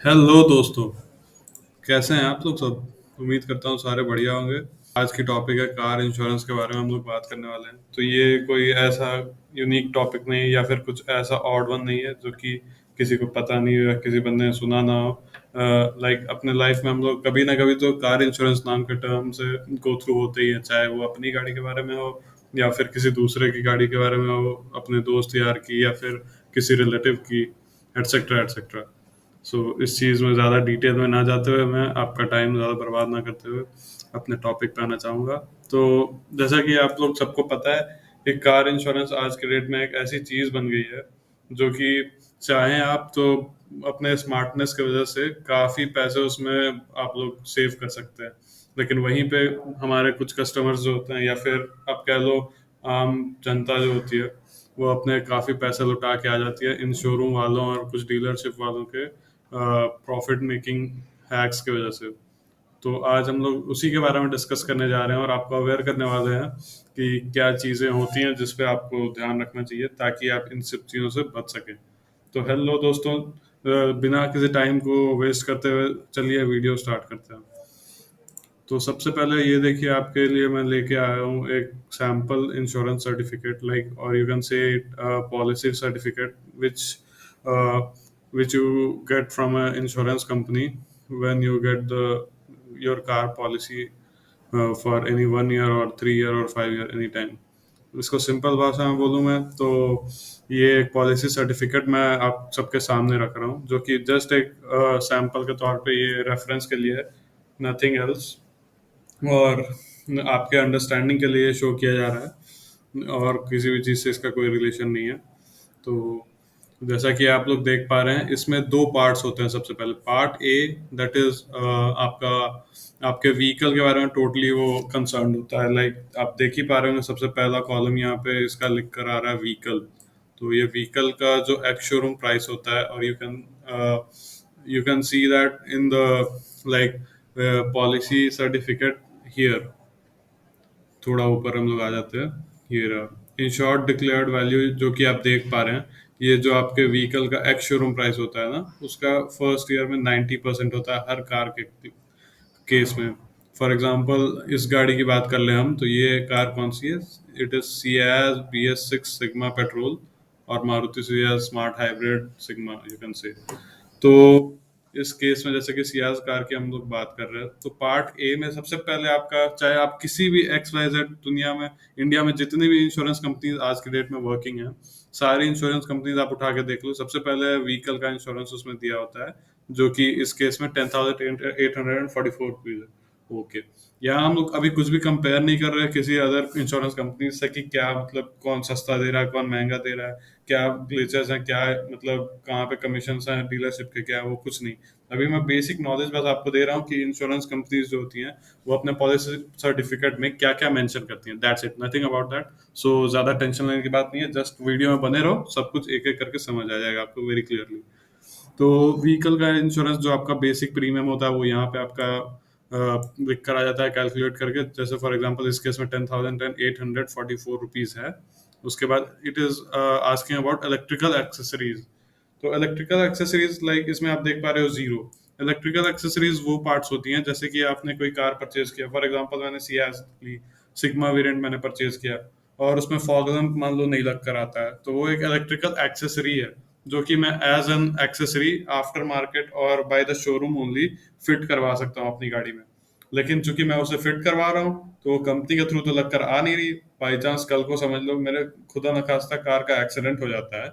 Hello दोस्तों। कैसे हैं आप लोग सब? उम्मीद करता हूँ सारे बढ़िया होंगे। आज की टॉपिक है कार इंश्योरेंस के बारे में हम लोग बात करने वाले हैं। तो ये कोई ऐसा यूनिक टॉपिक नहीं है या फिर कुछ ऐसा ऑड वन नहीं है जो कि किसी को पता नहीं हो या किसी बंदे ने सुना ना हो। लाइक अपने लाइफ में हम लोग कभी ना कभी तो कार इंश्योरेंस नाम के टर्म से गो थ्रू होते ही है, चाहे वो अपनी गाड़ी के बारे में हो या फिर किसी दूसरे की गाड़ी के बारे में हो, अपने दोस्त यार की या फिर किसी रिलेटिव की, एटसेट्रा एटसेट्रा। इस चीज़ में ज़्यादा डिटेल में ना जाते हुए मैं आपका टाइम ज़्यादा बर्बाद ना करते हुए अपने टॉपिक पे आना चाहूँगा। तो जैसा कि आप लोग सबको पता है कि कार इंश्योरेंस आज के डेट में एक ऐसी चीज़ बन गई है जो कि चाहें आप तो अपने स्मार्टनेस की वजह से काफ़ी पैसे उसमें आप लोग सेव कर सकते हैं। लेकिन वहीं पे हमारे कुछ कस्टमर्स जो होते हैं या फिर आप कह लो आम जनता जो होती है, वो अपने काफ़ी पैसे लुटा के आ जाती है इन शोरूम वालों और कुछ डीलरशिप वालों के प्रॉफिट मेकिंग हैक्स की वजह से। तो आज हम लोग उसी के बारे में डिस्कस करने जा रहे हैं और आपको अवेयर करने वाले हैं कि क्या चीज़ें होती हैं जिस पे आपको ध्यान रखना चाहिए ताकि आप इन सब चीज़ों से बच सकें। तो हेलो दोस्तों, बिना किसी टाइम को वेस्ट करते हुए चलिए वीडियो स्टार्ट करते हैं। तो सबसे पहले ये देखिए, आपके लिए मैं लेके आया हूँ एक सैम्पल इंश्योरेंस सर्टिफिकेट, लाइक और यू कैन से policy certificate which which you get from an insurance company when you get the your car policy for any 1 year or 3 year or 5 year any time। इसको simple भाषा में बोलूँ मैं तो ये एक पॉलिसी सर्टिफिकेट मैं आप सबके सामने रख रहा हूँ, जो कि जस्ट एक सैंपल के तौर पे ये रेफरेंस के लिए है, नथिंग एल्स। और आपके अंडरस्टैंडिंग के लिए शो किया जा रहा है और किसी भी चीज़ से इसका कोई रिलेशन नहीं है। तो जैसा कि आप लोग देख पा रहे हैं, इसमें दो पार्ट्स होते हैं। सबसे पहले पार्ट ए, दैट इज आपका आपके व्हीकल के बारे में टोटली वो कंसर्न होता है। लाइक आप देख ही पा रहे होंगे, सबसे पहला कॉलम यहाँ पे इसका लिख कर आ रहा है व्हीकल। तो ये व्हीकल का जो एक्स शोरूम प्राइस होता है, और you can see that in the like policy certificate here. थोड़ा ऊपर हम लोग आ जाते हैं, ये रहा इंश्योर्ड डिक्लेयर्ड वैल्यू, जो कि आप देख पा रहे हैं। ये जो आपके व्हीकल का एक्स शोरूम प्राइस होता है ना, उसका फर्स्ट ईयर में 90% होता है हर कार के केस में। फॉर एग्जांपल इस गाड़ी की बात कर ले हम, तो ये कार कौन सी है? It is Ciaz BS6 sigma petrol और Maruti Suzuki smart hybrid sigma, you can say. तो इस केस में जैसे कि सियाज कार की हम लोग बात कर रहे हैं, तो पार्ट ए में सबसे पहले आपका, चाहे आप किसी भी XYZ दुनिया में, इंडिया में जितनी भी इंश्योरेंस कंपनीज आज की डेट में वर्किंग है, सारी इंश्योरेंस कंपनीज आप उठा के देख लो, सबसे पहले व्हीकल का इंश्योरेंस उसमें दिया होता है, जो कि इस केस में 10,844 रुपीज है। ओके, यहाँ हम लोग अभी कुछ भी कंपेयर नहीं कर रहे किसी अदर इंश्योरेंस कंपनी से कि क्या मतलब कौन सस्ता दे रहा है, कौन महंगा दे रहा है, क्या ग्लिचेस हैं, क्या मतलब कहाँ पे कमीशन हैं डीलरशिप के, क्या वो कुछ नहीं। अभी मैं बेसिक नॉलेज बस आपको दे रहा हूँ कि इंश्योरेंस कंपनीज जो होती हैं वो अपने पॉलिसी सर्टिफिकेट में क्या क्या मेंशन करती हैं। That's it, nothing about that. So ज्यादा टेंशन लेने की बात नहीं है, जस्ट वीडियो में बने रहो, सब कुछ एक एक करके समझ आ जाएगा आपको वेरी क्लियरली। तो व्हीकल का इंश्योरेंस जो आपका बेसिक प्रीमियम होता है वो यहाँ पे आपका लिख कर आ जाता है कैलकुलेट करके। जैसे फॉर एग्जांपल इस केस में 10,844 रुपीज है। उसके बाद it is asking about electrical accessories. तो इलेक्ट्रिकल एक्सेसरीज, लाइक इसमें आप देख पा रहे हो जीरो। इलेक्ट्रिकल एक्सेसरीज वो पार्ट्स होती हैं, जैसे कि आपने कोई कार परचेज किया, फॉर एग्जांपल मैंने सियाज ली, सिग्मा वेरिएंट मैंने परचेज किया, और उसमें फॉग लैंप मान लो नहीं लग कर आता है, तो वो एक इलेक्ट्रिकल एक्सेसरी है जो कि मैं as an accessory after market और by the showroom only fit करवा सकता हूँ अपनी गाड़ी में। लेकिन चूंकि मैं उसे फिट करवा रहा हूँ तो वो कंपनी के थ्रू तो लग कर आ नहीं रही। बाई चांस कल को समझ लो मेरे खुदा न खास्ता कार का एक्सीडेंट हो जाता है,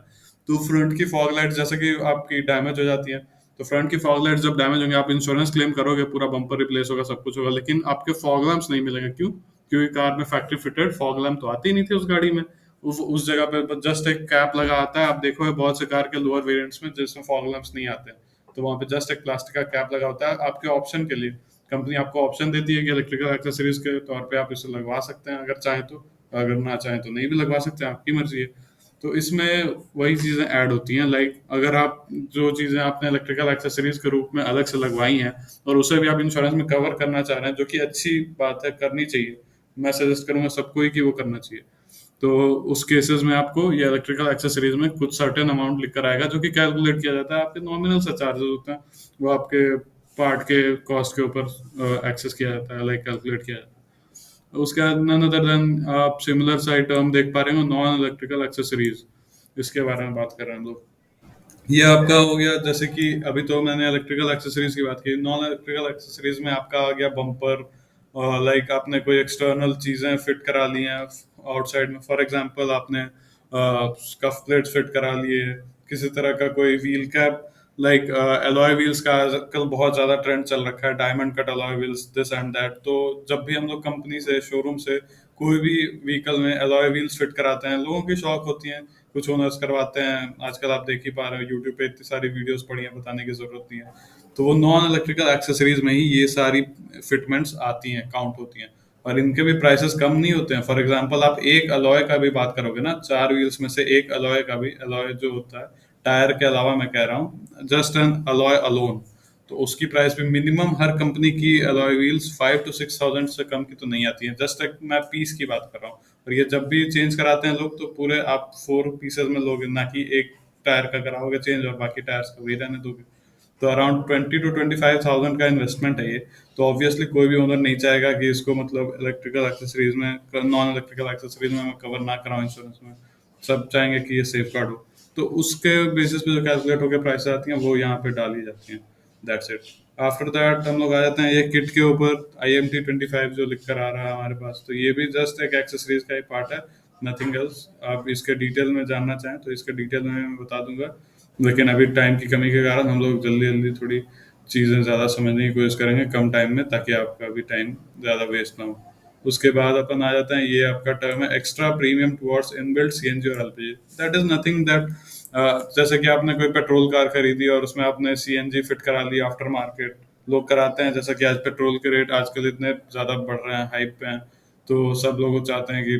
तो फ्रंट की फॉग लाइट जैसे कि आपकी डैमेज हो जाती है, तो फ्रंट की फॉग लाइट जब डैमेज होंगे, आप इंश्योरेंस क्लेम करोगे, पूरा बम्पर रिप्लेस होगा, सब कुछ होगा, लेकिन आपके फॉग लैंप्स नहीं मिलेंगे। क्यों? क्योंकि कार में फैक्ट्री फिटेड फॉग लैंप तो आती ही नहीं थी उस गाड़ी में। उस जगह पे जस्ट एक कैप लगा आता है। आप देखोगे बहुत से कार के लोअर वेरिएंट्स में जिसमें फॉग लैंप्स नहीं आते हैं, तो वहां पे जस्ट एक प्लास्टिक का कैप लगा होता है आपके ऑप्शन के लिए। कंपनी आपको ऑप्शन देती है कि इलेक्ट्रिकल एक्सेसरीज के तौर पे आप इसे लगवा सकते हैं अगर चाहें तो, अगर ना चाहें तो नहीं भी लगवा सकते हैं, आपकी मर्जी है। तो इसमें वही चीजें ऐड होती हैं, लाइक अगर आप जो चीजें आपने इलेक्ट्रिकल एक्सेसरीज के रूप में अलग से लगवाई हैं और उसे भी आप इंश्योरेंस में कवर करना चाह रहे हैं, जो कि अच्छी बात है, करनी चाहिए। मैं सजेस्ट करूंगा सबको ही कि वो करना चाहिए। तो उस केसेस में आपको ये इलेक्ट्रिकल एक्सेसरीज में कुछ सर्टेन अमाउंट लिख कर आएगा, जो कि कैलकुलेट किया जाता है। आपके नॉमिनल से चार्जेस होते हैं, वो आपके पार्ट के कॉस्ट के ऊपर एक्सेस किया जाता है, लाइक कैलकुलेट किया जाता है। उसके बाद नन अदर देन आप सिमिलर साइड टर्म देख पा रहे हो, नॉन इलेक्ट्रिकल एक्सेसरीज, इसके बारे में बात कर रहे हैं हम लोग। ये आपका हो गया, जैसे कि अभी तो मैंने इलेक्ट्रिकल एक्सेसरीज की बात की। नॉन इलेक्ट्रिकल एक्सेसरीज में आपका आ गया बम्पर, लाइक आपने कोई एक्सटर्नल चीजें फिट करा ली हैं आउटसाइड में, फॉर एग्जांपल आपने स्कफ प्लेट्स फिट करा लिए, किसी तरह का कोई wheel cap, like alloy wheels का आजकल बहुत ज्यादा ट्रेंड चल रखा है, diamond cut alloy wheels, this and that. तो जब भी हम लोग कंपनी से, शोरूम से कोई भी व्हीकल में एलॉय व्हील्स फिट कराते हैं, लोगों की शौक होती है, कुछ ओनर्स करवाते हैं। आजकल आप देख ही पा रहे हो, यूट्यूब पे इतनी सारी वीडियोस पड़ी हैं, बताने की जरूरत नहीं है। तो वो नॉन इलेक्ट्रिकल एक्सेसरीज में ही ये सारी फिटमेंट्स आती हैं, काउंट होती हैं, और इनके भी प्राइसेस कम नहीं होते हैं। फॉर एग्जांपल आप एक अलॉय का भी बात करोगे ना, चार व्हील्स में से एक अलॉय का भी, अलॉय जो होता है टायर के अलावा मैं कह रहा हूँ, जस्ट एन अलॉय अलोन, तो उसकी प्राइस भी मिनिमम हर कंपनी की अलॉय व्हील्स 5 to 6 thousand से कम की तो नहीं आती है। जस्ट एक मैं पीस की बात कर रहा हूँ। और ये जब भी चेंज कराते हैं लोग, तो पूरे आप 4 पीसेस में लोगे, ना कि एक टायर का कराओगे चेंज और बाकी टायर्स का वही रहने दोगे। तो अराउंड 20 to 25 thousand का इन्वेस्टमेंट है ये। तो ऑब्वियसली कोई भी ओनर नहीं चाहेगा कि इसको मतलब इलेक्ट्रिकल एक्सेसरीज में, नॉन इलेक्ट्रिकल एक्सेसरीज में मैं कवर ना कराऊं इंश्योरेंस में। सब चाहेंगे कि ये सेफ गार्ड हो। तो उसके बेसिस पे जो कैलकुलेट होकर प्राइस आती हैं, वो यहाँ पे डाली जाती हैं। That's it. आफ्टर दैट हम लोग आ जाते हैं ये किट के ऊपर, IMT 25 जो लिख कर आ रहा है हमारे पास। तो ये भी जस्ट एक एक्सेसरीज का ही पार्ट है, नथिंग एल्स। आप इसके डिटेल में जानना चाहें तो इसके डिटेल में मैं बता दूंगा, लेकिन अभी टाइम की कमी के कारण हम लोग जल्दी जल्दी थोड़ी चीज़ें ज़्यादा समझने की कोशिश करेंगे कम टाइम में, ताकि आपका भी टाइम ज़्यादा वेस्ट ना हो। उसके बाद अपन आ जाते हैं, ये आपका टर्म है extra premium towards inbuilt CNG और LPG। That is nothing that, जैसे कि आपने कोई पेट्रोल कार खरीदी और उसमें आपने CNG फिट करा ली आफ्टर मार्केट, लोग कराते हैं। जैसा कि आज पेट्रोल के रेट आजकल इतने ज़्यादा बढ़ रहे हैं, हाइप पे हैं, तो सब लोग चाहते हैं कि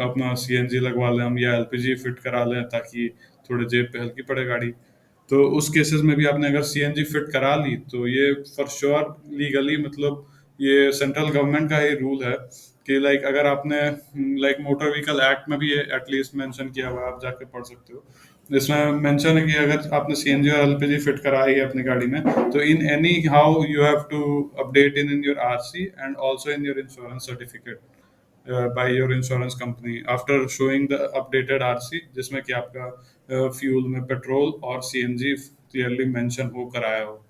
अपना CNG लगवा लें हम, या LPG फिट करा लें, ताकि थोड़े जेब पे हल्की पड़े गाड़ी। तो उस केसेस में भी आपने अगर CNG फिट करा ली, तो ये फॉर श्योर लीगली, मतलब ये सेंट्रल गवर्नमेंट का ही रूल है कि लाइक अगर आपने, लाइक मोटर व्हीकल एक्ट में भी ये एटलीस्ट मेंशन किया हुआ है, आप जाके पढ़ सकते हो। इसमें मेंशन है कि अगर आपने CNG और LPG फिट कराई है अपनी गाड़ी में, तो in any how you have to update in your RC and also in your insurance certificate by your insurance company after showing the updated RC, जिसमें कि आपका फ्यूल में पेट्रोल और CNG क्लियरली मेंशन हो कराया हो।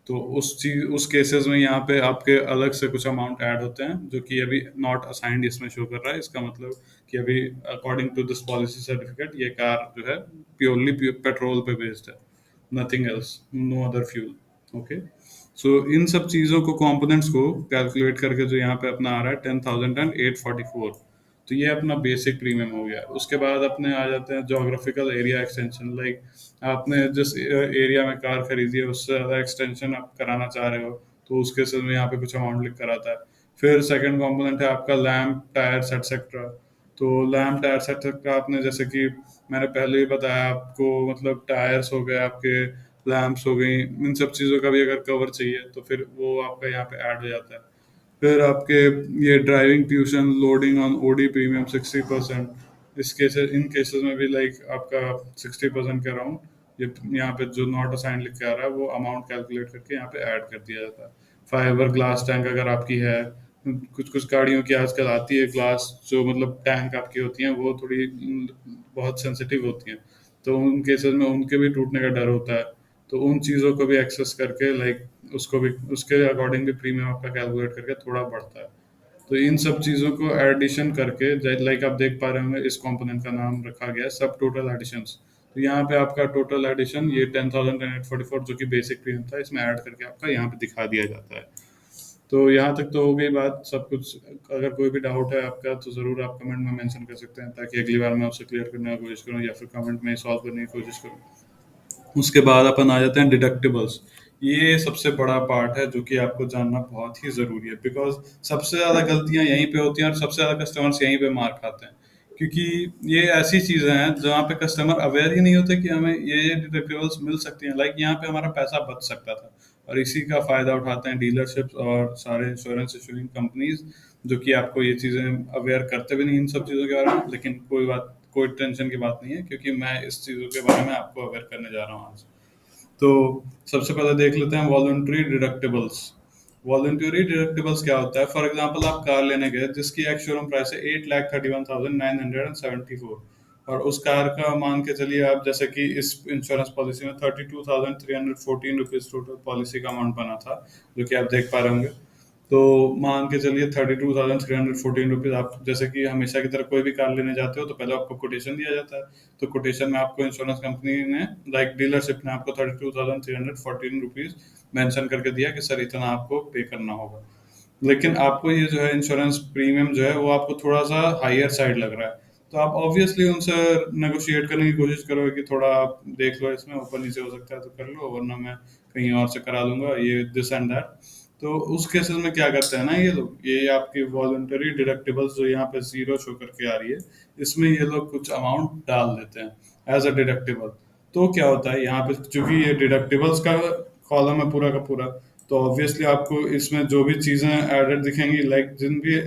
तो उस केसेस में यहाँ पे आपके अलग से कुछ अमाउंट ऐड होते हैं, जो कि अभी नॉट असाइंड इसमें शो कर रहा है। इसका मतलब कि अभी according to this policy certificate ये कार जो है प्योरली पेट्रोल पे बेस्ड है, nothing else, no other fuel. Okay. So इन सब चीज़ों को, कंपोनेंट्स को कैलकुलेट करके जो यहाँ पे अपना आ रहा है 10,844, तो ये अपना बेसिक प्रीमियम हो गया। उसके बाद अपने आ जाते हैं जोग्राफिकल एरिया एक्सटेंशन, लाइक आपने जिस एरिया में कार खरीदी है उससे ज़्यादा एक्सटेंशन आप कराना चाह रहे हो, तो उसके केसेस में यहाँ पे कुछ अमाउंट लिख कर आता है। फिर सेकंड कंपोनेंट है आपका लैम्प, टायर्स एटसेट्रा। तो लैम्प, टायर्स एटसेट्रा आपने, जैसे कि मैंने पहले ही बताया आपको, मतलब टायर्स हो गए आपके, लैम्प्स हो गई, इन सब चीज़ों का भी अगर कवर चाहिए तो फिर वो आपका यहाँ पे ऐड हो जाता है। फिर आपके ये driving tuition, loading on OD premium 60%, इस केसेस, इन केसेस में भी लाइक आपका 60% के अराउंड ये यहाँ पे जो नॉट असाइन लिख के आ रहा है, वो अमाउंट कैलकुलेट करके यहाँ पे ऐड कर दिया जाता है। फाइबर ग्लास टैंक अगर आपकी है, कुछ कुछ गाड़ियों की आजकल आती है ग्लास, जो मतलब टैंक आपकी होती हैं, वो थोड़ी बहुत सेंसिटिव होती हैं, तो उन केसेस में उनके भी टूटने का डर होता है। तो उन चीज़ों को भी एक्सेस करके, लाइक उसको भी, उसके अकॉर्डिंग भी प्रीमियम आपका कैलकुलेट करके थोड़ा बढ़ता है। तो इन सब चीज़ों को एडिशन करके, लाइक आप देख पा रहे होंगे, इस कंपोनेंट का नाम रखा गया है सब टोटल एडिशंस। तो यहाँ पे आपका टोटल एडिशन ये 10,844 जो कि बेसिक प्रीमियम था, इसमें ऐड करके आपका यहाँ पे दिखा दिया जाता है। तो यहाँ तक तो हो गई बात सब कुछ। अगर कोई भी डाउट है आपका, तो ज़रूर आप कमेंट में मेंशन कर सकते हैं, ताकि अगली बार मैं उससे क्लियर करने की कोशिश करूँ, या फिर कमेंट में सॉल्व करने की कोशिश करूँ। उसके बाद अपन आ जाते हैं डिडक्टिबल्स। ये सबसे बड़ा पार्ट है, जो कि आपको जानना बहुत ही ज़रूरी है, बिकॉज सबसे ज़्यादा गलतियाँ यहीं पे होती हैं और सबसे ज़्यादा कस्टमर्स यहीं पे मार खाते हैं। क्योंकि ये ऐसी चीजें हैं जहाँ पे कस्टमर अवेयर ही नहीं होते कि हमें ये डिडक्टिबल्स मिल सकती हैं, लाइक यहाँ पे हमारा पैसा बच सकता था। और इसी का फायदा उठाते हैं डीलरशिप्स और सारे इंश्योरेंस इशूइंग कंपनीज, जो कि आपको ये चीजें अवेयर करते भी नहीं इन सब चीजों के बारे में। लेकिन कोई बात, कोई टेंशन की बात नहीं है, क्योंकि मैं इस चीजों के बारे में आपको अवेयर करने जा रहा हूँ आज। तो सबसे पहले देख लेते हैं वॉलंटरी डिडक्टिबल्स। वॉलंटरी डिडक्टिबल्स क्या होता है? फॉर एग्जांपल आप कार लेने गए जिसकी एक्स शोरूम प्राइस है 8,31,974, और उस कार का मान के चलिए आप, जैसे कि इस इंश्योरेंस पॉलिसी में 32,314 टोटल पॉलिसी का अमाउंट बना था, जो कि आप देख पा रहे होंगे। तो मान के चलिए 32,314 रुपीज। आप जैसे कि हमेशा की तरह कोई भी कार लेने जाते हो तो पहले आपको कोटेशन दिया जाता है। तो कोटेशन में आपको इंश्योरेंस कंपनी ने, लाइक डीलरशिप ने, आपको 32,314 रुपीज मेंशन करके दिया कि सर इतना आपको पे करना होगा। लेकिन आपको ये जो है इंश्योरेंस प्रीमियम जो है वो आपको थोड़ा सा हायर साइड लग रहा है। तो आप ऑब्वियसली उनसे नेगोशिएट करने की कोशिश करोगे कि थोड़ा आप देख लो, इसमें ऊपर नीचे हो सकता है तो कर लो, वरना मैं कहीं और से करा लूंगा, ये दिस एंड दैट। तो उस केसेस में क्या करते हैं ना ये लोग, ये आपकी वॉलंटरी डिडक्टिबल्स जो यहाँ पे जीरो शो करके आ रही है, इसमें ये लोग कुछ अमाउंट डाल देते हैं एज अ डिडक्टिबल। तो क्या होता है यहाँ पे, चूंकि ये डिडक्टिबल्स का कॉलम है पूरा का पूरा, तो ऑब्वियसली आपको इसमें जो भी चीजें एडेड दिखेंगी, लाइक जिन भी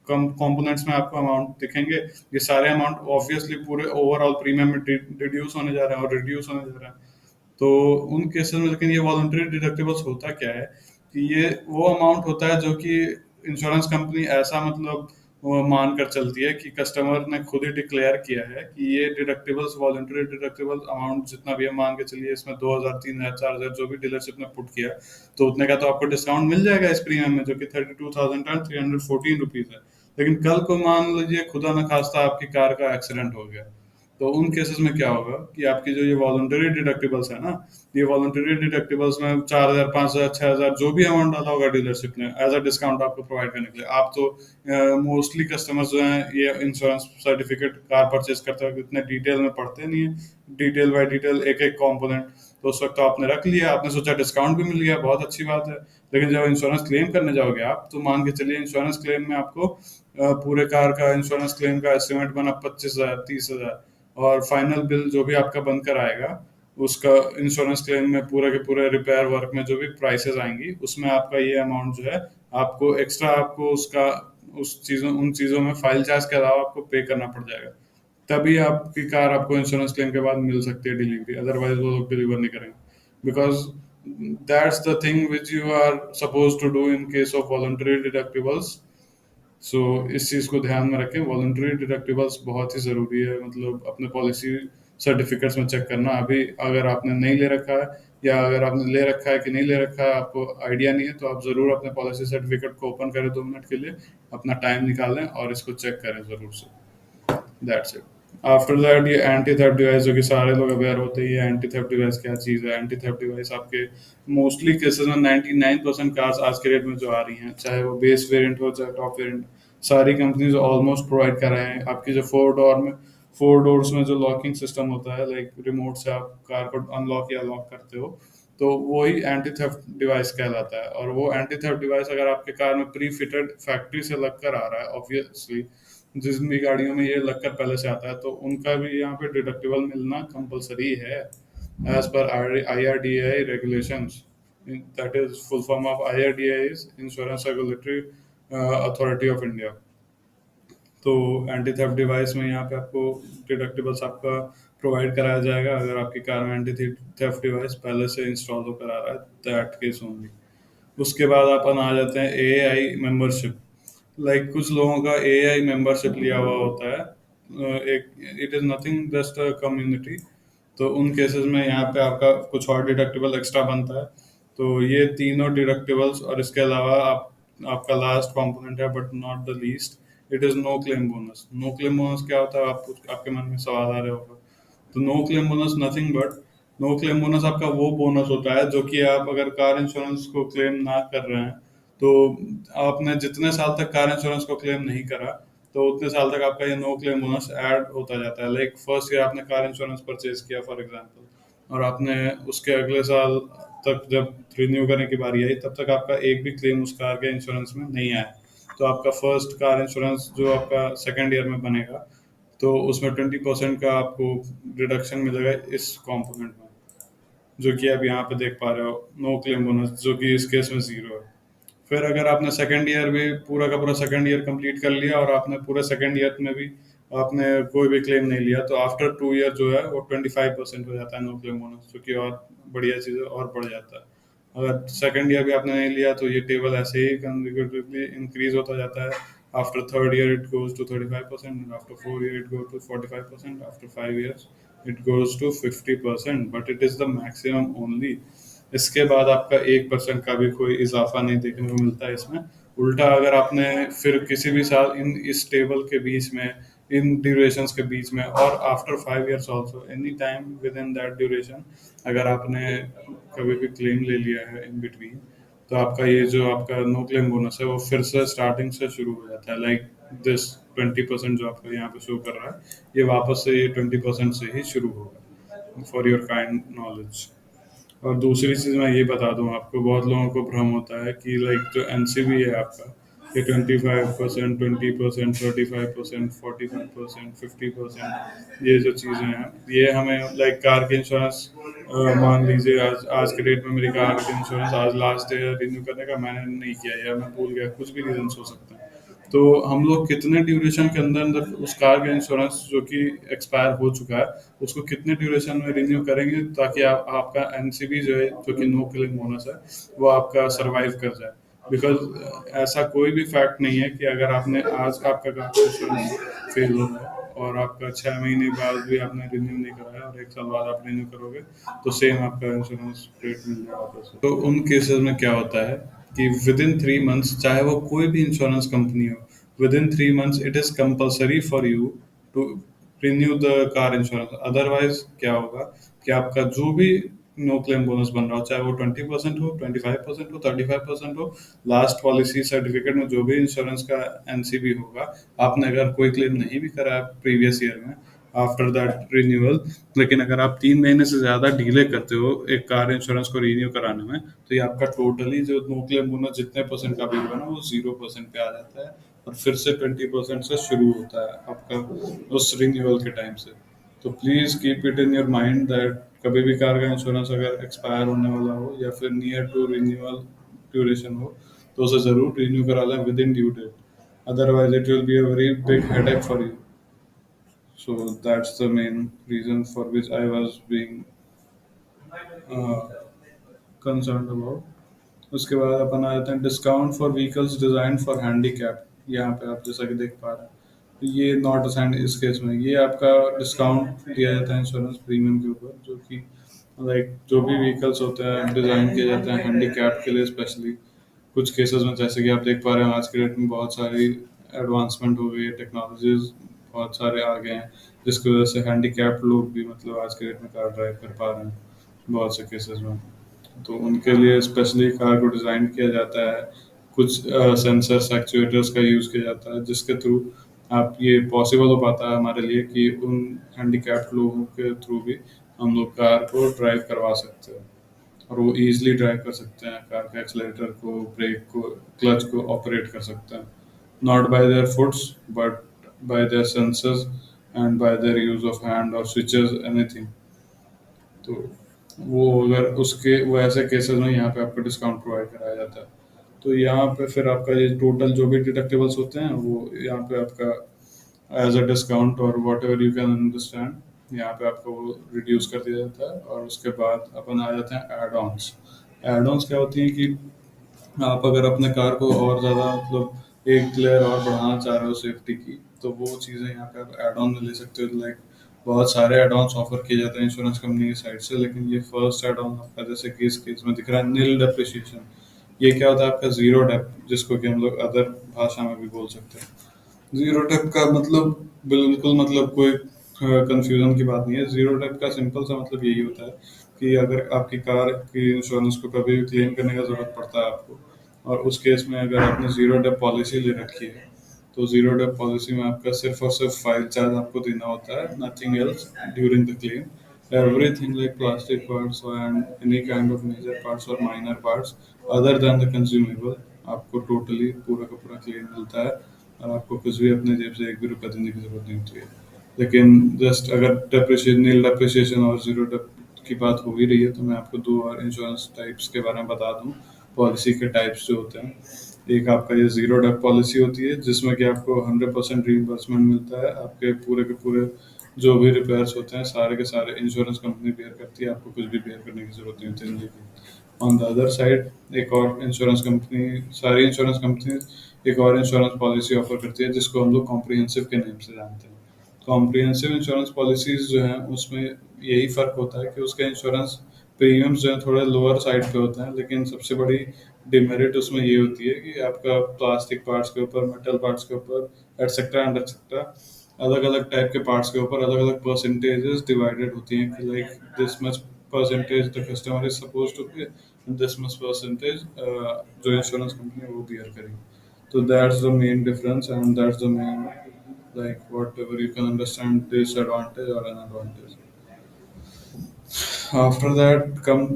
कम कंपोनेंट्स में आपको अमाउंट दिखेंगे, ये सारे अमाउंट ऑब्वियसली पूरे ओवरऑल प्रीमियम में रिड्यूस होने जा रहे हैं और रिड्यूस होने जा रहे हैं। तो उन केसेस में, लेकिन ये वॉलंटरी डिडक्टिबल्स होता क्या है कि ये वो अमाउंट होता है जो कि इंश्योरेंस कंपनी ऐसा, मतलब वो मान कर चलती है कि कस्टमर ने खुद ही डिक्लेयर किया है कि ये डिडक्टिबल्स, वॉलंटरी डिडक्टिबल्स अमाउंट जितना भी है, मान के चलिए इसमें 2,000, 3,000, 4,000 जो भी डीलरशिप ने पुट किया, तो उतने का तो आपको डिस्काउंट मिल जाएगा इस प्रीमियम में, जो कि 32,314 रुपीज है। लेकिन कल को मान लीजिए खुदा न खास्ता आपकी कार का एक्सीडेंट हो गया, तो उन केसेस में क्या होगा कि आपकी जो ये वॉलंटरी डिडक्टिबल्स है ना, ये वॉलंटरी डिडक्टिबल्स में 4,000, 5,000, 6,000 जो भी अमाउंट डाला होगा डीलरशिप ने एज अ डिस्काउंट आपको प्रोवाइड करने के लिए, आप तो मोस्टली कस्टमर्स जो हैं ये इंश्योरेंस सर्टिफिकेट कार परचेज करते वक्त इतने डिटेल में पढ़ते नहीं है, डिटेल बाय डिटेल एक एक कॉम्पोनेंट। तो उस वक्त तो आपने रख लिया, आपने सोचा डिस्काउंट भी मिल गया, बहुत अच्छी बात है। लेकिन जब इंश्योरेंस क्लेम करने जाओगे आप, तो मान के चलिए इंश्योरेंस क्लेम में आपको पूरे कार का इंश्योरेंस क्लेम का एस्टिमेट बना 25,000, 30,000, और फाइनल बिल जो भी आपका बनकर आएगा, उसका इंश्योरेंस क्लेम में पूरे के पूरे रिपेयर वर्क में जो भी प्राइसेस आएंगी, उसमें आपका ये अमाउंट जो है आपको एक्स्ट्रा, आपको उसका उस चीजों उन चीजों में फाइल चार्ज के अलावा आपको पे करना पड़ जाएगा। तभी आपकी कार आपको इंश्योरेंस क्लेम के बाद मिल सकती है डिलीवरी, अदरवाइज वो लोग डिलीवर नहीं करेंगे। Because that's the thing which you are suppose to do in case of voluntary deductibles. So इस चीज़ को ध्यान में रखें, वॉलंटरी डिडक्टिबल्स बहुत ही ज़रूरी है, मतलब अपने पॉलिसी सर्टिफिकेट्स में चेक करना। अभी अगर आपने नहीं ले रखा है, या अगर आपने ले रखा है कि नहीं ले रखा है आपको आइडिया नहीं है, तो आप ज़रूर अपने पॉलिसी सर्टिफिकेट को ओपन करें 2 मिनट के लिए, अपना टाइम निकालें और इसको चेक करें ज़रूर से। That's it. आफ्टर दैट ये एंटी थेफ्ट डिवाइस, जो कि सारे लोग अवेयर होते हैं, ये एंटी थेफ्ट डिवाइस क्या चीज़ है। एंटी थेफ्ट डिवाइस आपके मोस्टली केसेस में 99% कार्स आज के डेट में जो आ रही हैं, चाहे वो बेस वेरिएंट हो चाहे टॉप वेरिएंट, सारी कंपनीज ऑलमोस्ट प्रोवाइड कर रहे हैं। आपकी जो फोर डोर्स में जो लॉकिंग सिस्टम होता है, लाइक रिमोट से आप कार को अनलॉक या लॉक करते हो, तो वही एंटी थेफ्ट डिवाइस कहलाता है। और वो एंटी थेफ्ट डिवाइस अगर आपके कार में प्री फिटेड फैक्ट्री से लगकर आ रहा है, ऑब्वियसली जिस भी गाड़ियों में ये लगकर पहले से आता है, तो उनका भी यहाँ पे डिडक्टिबल मिलना कंपलसरी है, as per IRDAI regulations. That is full form of IRDAI is Insurance Regulatory Authority of India. तो एंटी थेफ्ट डिवाइस में यहाँ पे आपको डिडक्टिबल्स आपका प्रोवाइड कराया जाएगा अगर आपकी कार में एंटी थेफ्ट डिवाइस पहले से इंस्टॉल होकर आ रहा है, दैट केस ओनली। उसके बाद अपन आ जाते हैं AI मेंबरशिप। लाइक कुछ लोगों का AI मेंबरशिप लिया हुआ होता है, एक it is nothing just a community. तो उन केसेस में यहाँ पे आपका कुछ और डिडक्टिबल एक्स्ट्रा बनता है। तो ये तीनों डिडक्टिबल्स, और इसके अलावा आपका लास्ट कंपोनेंट है but not the least, it is no claim bonus. No claim bonus क्या होता है, आपके मन में सवाल आ रहा होगा। तो no claim bonus nothing but, no claim bonus आपका वो बोनस होता है जो कि आप अगर कार इंश्योरेंस को क्लेम ना कर रहे हैं, तो आपने जितने साल तक कार इंश्योरेंस को क्लेम नहीं करा, तो उतने साल तक आपका ये नो क्लेम बोनस ऐड होता जाता है। लाइक फर्स्ट ईयर आपने कार इंश्योरेंस परचेज किया फॉर एग्जांपल, और आपने उसके अगले साल तक जब रिन्यू करने की बारी आई, तब तक आपका एक भी क्लेम उस कार के इंश्योरेंस में नहीं आया, तो आपका फर्स्ट कार इंश्योरेंस जो आपका सेकेंड ईयर में बनेगा, तो उसमें 20% का आपको रिडक्शन मिलेगा इस कॉम्पोनेंट में, जो कि आप यहाँ पे देख पा रहे हो, नो क्लेम बोनस, जो कि इस केस में जीरो है। फिर अगर आपने सेकंड ईयर भी पूरा का पूरा सेकंड ईयर कंप्लीट कर लिया और आपने पूरे सेकंड ईयर में भी आपने कोई भी क्लेम नहीं लिया, तो आफ्टर 2 ईयर जो है वो 25% हो जाता है नो क्लेम बोनस, जो कि और बढ़िया चीज़ है और बढ़ जाता है। अगर सेकंड ईयर भी आपने नहीं लिया तो ये टेबल ऐसे ही कंसेक्यूटिवली इंक्रीज होता जाता है। After third year it goes to 35%, after 4 year it goes to 45%, after 5 years it goes to 50%, but it is the maximum only. इसके बाद आपका 1% का भी कोई इजाफा नहीं देखने को मिलता है इसमें। उल्टा अगर आपने फिर किसी भी साल इन इस टेबल के बीच में, इन ड्यूरेशंस के बीच में, और after 5 years also any time with in that duration, अगर आपने कभी भी क्लेम ले लिया है इन बिटवीन, तो आपका ये जो आपका नो क्लेम बोनस है वो फिर से स्टार्टिंग से शुरू हो जाता है, लाइक दिस 20% जो आपका यहाँ पे शो कर रहा है, ये वापस से ये 20% से ही शुरू होगा, फॉर योर काइंड नॉलेज। और दूसरी चीज़ मैं ये बता दूं आपको, बहुत लोगों को भ्रम होता है कि लाइक जो एनसीबी है आपका, ये 25%, 20%, 35%, 45%, 50%, ये जो चीज़ें हैं, ये हमें लाइक कार के इंश्योरेंस, मान लीजिए आज आज के डेट में मेरी कार का इंश्योरेंस आज लास्ट डे है रिन्यू करने का, मैंने नहीं किया या मैं भूल गया, कुछ भी रीजन हो सकते हैं। तो हम लोग कितने ड्यूरेशन के अंदर अंदर उस कार का इंश्योरेंस जो कि एक्सपायर हो चुका है, उसको कितने ड्यूरेशन में रिन्यू करेंगे, ताकि आपका एनसीबी जो है, जो कि नो क्लेम बोनस है, वो आपका सरवाइव कर जाए। बिकॉज ऐसा कोई भी फैक्ट नहीं है कि अगर आपने आज आपका कार का इंश्योरेंस फेल हो गया और आपका 6 महीने बाद भी आपने रिन्यू नहीं कराया और 1 साल बाद आप रिन्यू करोगे, तो सेम आपका इंश्योरेंस रेट मिल जाएगा वापस से। तो उन केसेस में क्या होता है कि विद इन 3 मंथ्स, चाहे वो कोई भी इंश्योरेंस कंपनी हो, within 3 months it is compulsory for you to renew the car insurance. Otherwise क्या होगा कि आपका जो भी नो क्लेम बोनस बन रहा हो, चाहे वो 20% हो, 25% हो, 35% हो, लास्ट पॉलिसी सर्टिफिकेट में जो भी इंश्योरेंस का एनसीबी होगा, आपने अगर कोई क्लेम नहीं भी करा प्रीवियस ईयर में आफ्टर दैट रिन्यूअल, लेकिन अगर आप 3 महीने से ज्यादा डिले करते हो एक कार इंश्योरेंस को रिन्यू कराने में, तो ये आपका टोटली जो नो क्लेम बोनस जितने परसेंट का बिल बना वो 0% पे आ जाता है, और फिर से 20% से शुरू होता है आपका उस रिन्यूअल के टाइम से। तो please keep it in your mind that कभी भी कार का इंश्योरेंस अगर एक्सपायर होने वाला हो या फिर नियर टू रिन्यूअल ड्यूरेशन हो, तो उसे जरूर रिन्यू करा लें within due date, otherwise it will be a very big headache for you. So that's the main reason for which I was being uh, concerned about. उसके बाद अपन आ जाते हैं discount for vehicles design for handicap. यहाँ पे आप जैसा कि देख पा रहे हैं, तो ये नॉट असाइंड इस केस में, ये आपका डिस्काउंट दिया जाता है इंश्योरेंस प्रीमियम के ऊपर, जो कि लाइक जो भी व्हीकल्स होते हैं डिजाइन किए जाते हैं हैंडीकैप के लिए स्पेशली। कुछ केसेस में जैसे कि आप देख पा रहे हैं आज के डेट में बहुत सारी एडवांसमेंट हो गई है, टेक्नोलॉजीज बहुत सारे आ गए हैं, जिसकी वजह से हैंडीकैप लोग भी मतलब आज के डेट में कार ड्राइव कर पा रहे हैं बहुत से केसेस में। तो उनके लिए स्पेशली कार को डिज़ाइन किया जाता है, कुछ सेंसर्स एक्चुएटर्स का यूज़ किया जाता है, जिसके थ्रू आप ये पॉसिबल हो पाता है हमारे लिए कि उन हैंडीकैप्ड लोगों के थ्रू भी हम लोग कार को ड्राइव करवा सकते हैं, और वो ईजिली ड्राइव कर सकते हैं, कार के एक्सलेटर को, ब्रेक को, क्लच को ऑपरेट कर सकते हैं, not bye there foots but by there sensors and bye there use of hand और स्विचेस एनीथिंग। तो वो अगर उसके वो ऐसे केसेस में यहाँ पे आपको डिस्काउंट प्रोवाइड कराया जाता है। तो यहाँ पे फिर आपका ये टोटल जो भी डिडक्टिबल्स होते हैं वो यहाँ पे आपका एज अ डिस्काउंट और what ever you can understand, यहाँ पे आपको वो रिड्यूस कर दिया जाता है। और उसके बाद अपन आ जाते हैं एड ऑन्स। एड ऑन्स क्या होती हैं कि आप अगर अपने कार को और ज़्यादा मतलब एक लेयर और बढ़ाना चाह रहे हो सेफ्टी की, तो वो चीज़ें यहाँ पे आप एड ऑन में ले सकते हो। लाइक बहुत सारे एड ऑन्स ऑफर किए जाते हैं इंश्योरेंस कंपनी की साइड से, लेकिन ये फर्स्ट एड ऑन आपका जैसे कि इस केस में दिख रहा है नील डेप्रिसिएशन। ये क्या होता है आपका जीरो डेप, जिसको कि हम लोग अदर भाषा में भी बोल सकते हैं। जीरो डेप का मतलब बिल्कुल मतलब कोई कंफ्यूजन की बात नहीं है। जीरो डेप का सिंपल सा मतलब यही होता है कि अगर आपकी कार की इंश्योरेंस को कभी भी क्लेम करने का जरूरत पड़ता है आपको, और उस केस में अगर आपने जीरो डेप पॉलिसी ले रखी है, तो जीरो डेप पॉलिसी में आपका सिर्फ और सिर्फ फाइल चार्ज आपको देना होता है, nothing else during the claim. Everything like plastic parts and any kind of major parts or minor parts other than the consumable, आपको टोटली पूरा का पूरा क्लेम मिलता है, और आपको कुछ भी अपने जेब से 1 भी रुपया देने की जरूरत नहीं होती है। लेकिन जस्ट अगर डेप्रिशिएशन नील डेप्रिशिएशन और जीरो डेप की बात हो ही रही है तो मैं आपको दो और इंश्योरेंस टाइप्स के बारे में बता दूं। पॉलिसी के टाइप्स जो होते हैं, एक आपका ये जीरो डेप पॉलिसी होती है जिसमें कि आपको 100% रीइंबर्समेंट मिलता है। आपके पूरे के पूरे जो भी रिपेयर्स होते हैं सारे के सारे इंश्योरेंस कंपनी बेयर करती है, आपको कुछ भी बेयर करने की जरूरत नहीं होती जिंदगी। ऑन द अदर साइड एक और इंश्योरेंस कंपनी, सारी इंश्योरेंस कंपनी एक और इंश्योरेंस पॉलिसी ऑफर करती है जिसको हम लोग कॉम्प्रिहेंसिव के नेम से जानते हैं। कॉम्प्रिहेंसिव इंश्योरेंस पॉलिसीज जो हैं उसमें यही फ़र्क होता है कि उसके इंश्योरेंस प्रीमियम्स जो हैं थोड़े लोअर साइड पे होते हैं, लेकिन सबसे बड़ी डिमेरिट उसमें ये होती है कि आपका प्लास्टिक पार्ट्स के ऊपर, मेटल पार्ट्स के ऊपर एटसेट्रा एंड एटसेट्रा अलग अलग टाइप के पार्ट्स के ऊपर अलग अलग परसेंटेजेस डिवाइडेड होती हैं कि like this much percentage the customer is suppose to pay, this much percentage जो इंश्योरेंस कंपनी है वो बियर करेगी। तो that's the main difference and that's the main like whatever you can understand disadvantage or an advantage. After that come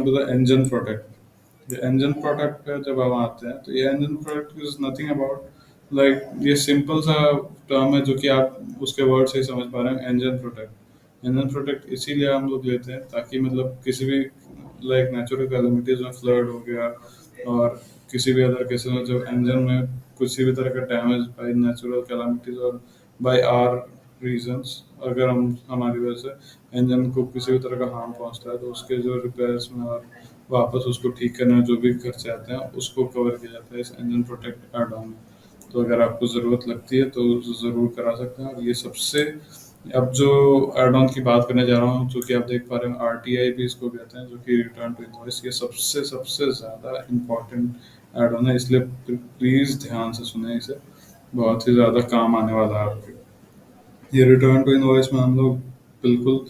to the engine product. The engine product पे जब हम आते हैं तो ये engine product is nothing about like ये simple सा term है जो कि आप उसके वर्ड से ही समझ पा रहे हैं। engine product, engine product इसीलिए हम लोग लेते हैं ताकि मतलब किसी भी लाइक नेचुरल कैलमिटीज में फ्लड हो गया और किसी भी अदर केसेस में जब इंजन में किसी भी तरह का डैमेज बाय नेचुरल कैलमिटीज और बाय आर रीजंस, अगर हम हमारी वजह से इंजन को किसी भी तरह का हार्म पहुंचता है तो उसके जो रिपेयर्स में और वापस उसको ठीक करने में जो भी खर्चे आते हैं उसको कवर किया जाता है इस इंजन प्रोटेक्ट एड ऑन में। तो अगर आपको ज़रूरत लगती है तो ज़रूर करा सकते हैं। और ये सबसे, अब जो एड ऑन की बात करने जा रहा हूँ जो कि आप देख पा रहे हैं आरटीआई भी इसको कहते हैं, जो कि रिटर्न टू इनवॉइस, ये सबसे सबसे ज़्यादा इम्पोर्टेंट एड ऑन है, इसलिए प्लीज़ ध्यान से सुने इसे, बहुत ही ज़्यादा काम आने वाला है आपके। ये रिटर्न टू इनवॉइस में हम लोग बिल्कुल,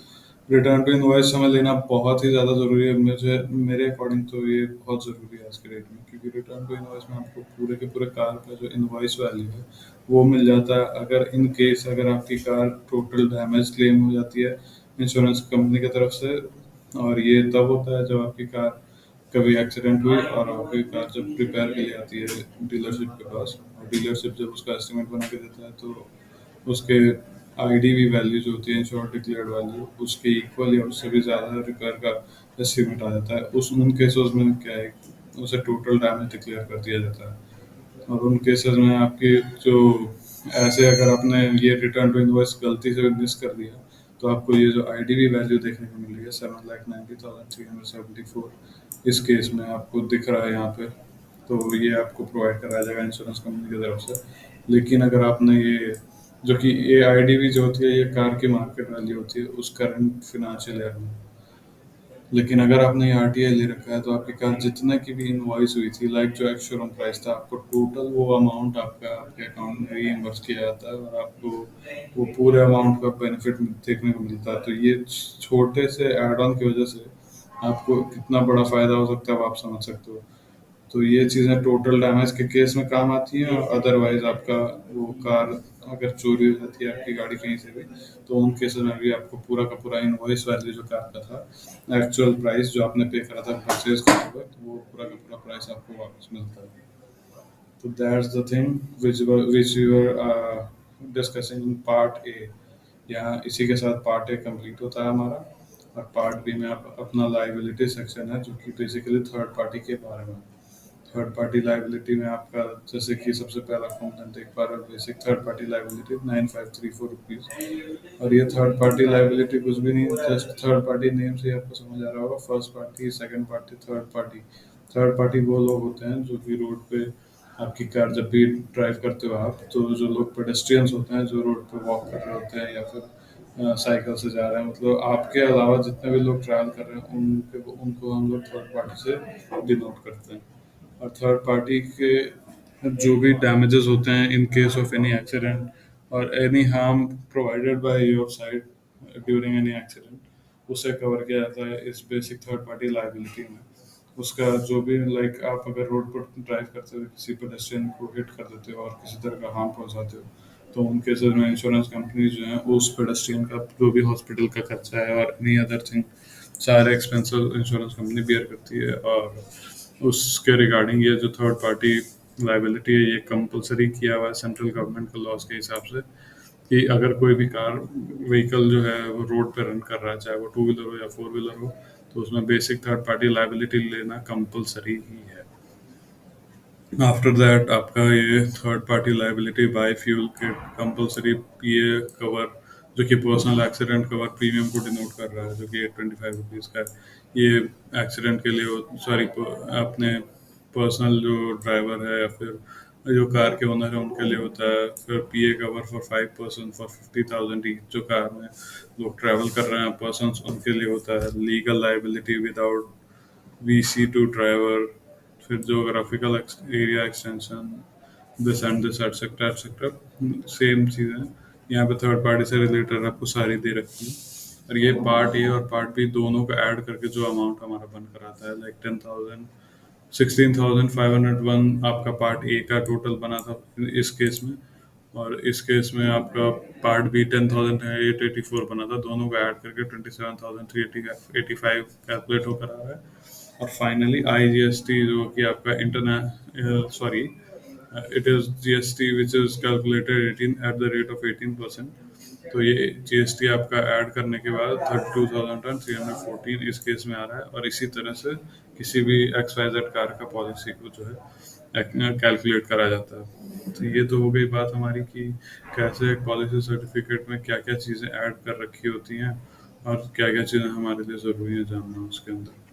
रिटर्न टू इनवॉइस हमें लेना बहुत ही ज़्यादा ज़रूरी है। मुझे मेरे अकॉर्डिंग तो ये बहुत ज़रूरी है आज के डेट में, क्योंकि रिटर्न टू इनवॉइस में आपको पूरे के पूरे कार का जो इनवॉइस वैल्यू है वो मिल जाता है। अगर इन केस अगर आपकी कार टोटल डैमेज क्लेम हो जाती है इंश्योरेंस कंपनी की तरफ से, और ये तब होता है जब आपकी कार कभी एक्सीडेंट हुई और आपकी कार जब रिपेयर के लिए आती है डीलरशिप के पास, और डीलरशिप जब उसका एस्टिमेट बना के देता है तो उसके आईडीवी वैल्यू जो होती है इंश्योर्ड डिक्लेयर्ड वैल्यू उसके इक्वल या उससे भी ज़्यादा रिपेयर का एस्टिमेट आ जाता है। उस उन केसेस में क्या है, उसे टोटल डैमेज डिक्लेयर कर दिया जाता है। और उन केसेस में आपकी जो, ऐसे अगर आपने ये रिटर्न टू इनवॉइस गलती से मिस कर दिया तो आपको ये जो आईडीवी वैल्यू देखने को मिल रही है 7,90,374, इस केस में आपको दिख रहा है यहाँ पे, तो ये आपको प्रोवाइड कराया जाएगा इंश्योरेंस कंपनी की तरफ से। लेकिन अगर आपने ये, जो कि ये आईडीवी जो होती है ये कार की मार्केट वैल्यू होती है उस करंट फिनेंशियल ईयर में, लेकिन अगर आपने आरटीआई ले रखा है तो आपकी कार जितने की भी इनवॉइस हुई थी लाइक जो एक्स-शोरूम प्राइस था, आपको टोटल वो अमाउंट आपका आपके अकाउंट में रीइंबर्स किया जाता है और आपको वो पूरे अमाउंट का बेनिफिट देखने को मिलता है। तो ये छोटे से एड ऑन की वजह से आपको कितना बड़ा फ़ायदा हो सकता है वो आप समझ सकते हो। तो ये चीज़ें टोटल डैमेज के केस में काम आती हैं, और अदरवाइज आपका वो कार अगर चोरी हो जाती है आपकी गाड़ी कहीं से भी, तो उन केसेस में भी आपको पूरा का पूरा इनवॉइस वैल्यू जो कार का था, एक्चुअल प्राइस जो आपने पे करा था परचेज करते वक्त, वो पूरा का पूरा प्राइस आपको वापस मिलता है। तो that's the thing which we were discussing in part A. यहाँ इसी के साथ पार्ट ए कंप्लीट होता है हमारा, और पार्ट बी में आप अपना लाइबिलिटी सेक्शन है जो कि बेसिकली थर्ड पार्टी के बारे में। थर्ड पार्टी लाइबिलिटी में आपका, जैसे कि सबसे पहला कंपोनेंट देख पा रहे हो, basic third party liability 9534 rupees. और ये थर्ड पार्टी लाइबिलिटी कुछ भी नहीं, जस्ट थर्ड पार्टी नेम से ही आपको समझ आ रहा होगा, first party, second party, third party. Third party वो लोग होते हैं जो कि रोड पे आपकी कार जब भी ड्राइव करते हो आप, तो जो लोग पेडेस्ट्रियंस होते हैं जो रोड पे वॉक कर रहे होते हैं या फिर साइकिल से जा रहे हैं, मतलब आपके अलावा जितने भी लोग ट्रैवल कर रहे हैं उनको हम लोग थर्ड पार्टी से डिनोट करते हैं। और थर्ड पार्टी के जो भी डैमेजेस होते हैं in case of any accident और any harm provided by your side during any accident, उसे कवर किया जाता है इस बेसिक थर्ड पार्टी लाइबिलिटी में। उसका जो भी लाइक आप अगर रोड पर ड्राइव करते हुए किसी पेडेस्ट्रियन को हिट कर देते हो और किसी तरह का हार्म पहुंचाते हो, तो उन केसेस में इंश्योरेंस कंपनी जो है उस पेडेस्ट्रियन का जो भी हॉस्पिटल का खर्चा है और एनी अदर थिंग, सारे एक्सपेंसेस इंश्योरेंस कंपनी बियर करती है। और उसके रिगार्डिंग ये जो थर्ड पार्टी लाइबिलिटी है ये कंपलसरी किया हुआ है सेंट्रल गवर्नमेंट के लॉज के हिसाब से, कि अगर कोई भी कार व्हीकल जो है वो रोड पे रन कर रहा है, चाहे वो टू व्हीलर हो या फोर व्हीलर हो, तो उसमें बेसिक थर्ड पार्टी लाइबिलिटी लेना कंपलसरी ही है। आफ्टर दैट आपका ये third party liability by fuel kit compulsory PA cover, जो कि पर्सनल एक्सीडेंट कवर प्रीमियम को डिनोट कर रहा है, जो कि 825 रुपीज़ का है। ये एक्सीडेंट के लिए, सॉरी, अपने पर्सनल जो ड्राइवर है या फिर जो कार के ओनर है उनके लिए होता है। फिर PA cover for 5 person for 50,000 each, जो कार में लोग ट्रैवल कर रहे हैं पर्सन, उनके लिए होता है। Legal liability without VC to driver, फिर geographical area extension, this and this etcetera etcetera, same चीज़ें यहाँ पे थर्ड पार्टी से रिलेटेड आपको सारी दे रखी है। और ये पार्ट ए और पार्ट बी दोनों को ऐड करके जो अमाउंट हमारा बन कर आता है, लाइक 10,000, 16,501 आपका पार्ट ए का टोटल बना था इस केस में। और इस केस में आपका पार्ट बी 10,884 बना था। दोनों को ऐड करके 27,385 कैलकुलेट होकर आ रहा है। और फाइनली IGST, जो कि आपका internet, sorry, it is GST which is calculated 18 at the rate of 18%। तो ये GST आपका ऐड करने के बाद 32,314 इस केस में आ रहा है। और इसी तरह से किसी भी XYZ कार का पॉलिसी को जो है कैलकुलेट करा जाता है। तो ये तो हो गई बात हमारी कि कैसे एक पॉलिसी सर्टिफिकेट में क्या क्या चीज़ें ऐड कर रखी होती हैं और क्या क्या चीज़ें हमारे लिए ज़रूरी है जानना उसके अंदर।